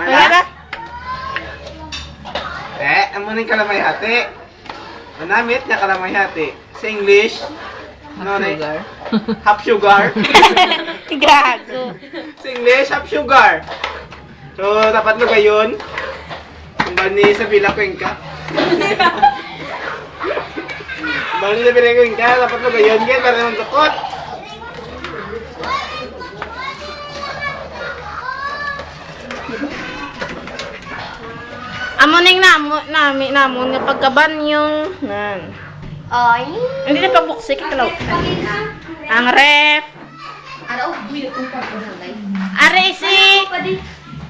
Ano? Amo na yung kalamay hati. Manamit niya kalamay hati. Sa English, ano na Sugar. half sugar. Gago. Sa English, half sugar. So, dapat mo gayon. Kung ba ni sa Villa Cuenca. Kung ba ni sa Villa Cuenca, dapat mo gayon. Kaya para naman dukot. Amoning namon nga pagkaban yung nan. Ay. Hindi na pabuksik kalaw. Ang ref. Araw, buyo kong pagkakalay. Are si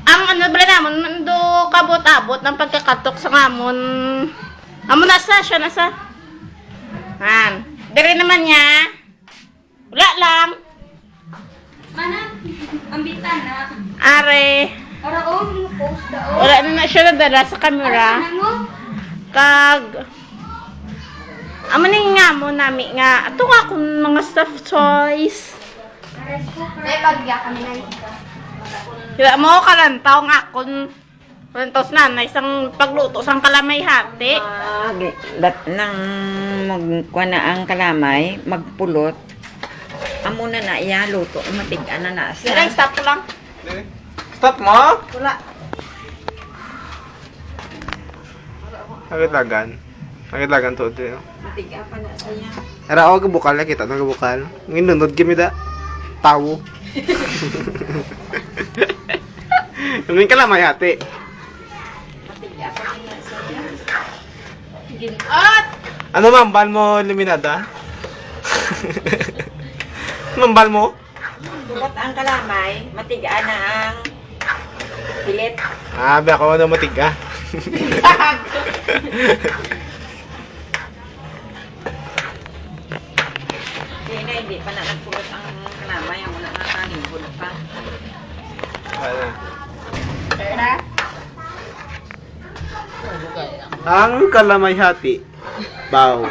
ang ano ba namon mando kabot-abot ng pagkakatok sa ngamon. Amo nasa siya nasa. Han. Dire naman niya. Wala lang. Mana? Ang bitana. Are. Araw, mo post daw. Wala na siya nadala sa camera. Ano? Kag amo ning ngamon nami nga ato nga kung mga stuffed toys. May bagya kami na Kaya mo kalantaw nga akon kalantaw na na isang pagluto sang kalamay hati. Dat nang magkuha na ang kalamay, magpulot. Amo na iya luto, matig-ana na Sige, sa. stop ko lang. Stop mo! Wala. Sakit lagan to. Matig-apa na siya. Era ako kabukal na kita, kabukal. Nginunod kami da. Tawo. Yung kalamay hati. Matig-apa na siya. Ginot! Ano mambal mo, Luminada? Mambal mo? Pulot ang kalamay, matig-ana ang pilit. Abi ako na matiga. Hindi pa na nagpulot ang kalamay, ang wala na kanin, pulot pa. Kaya Ang kalamay hati. Bao.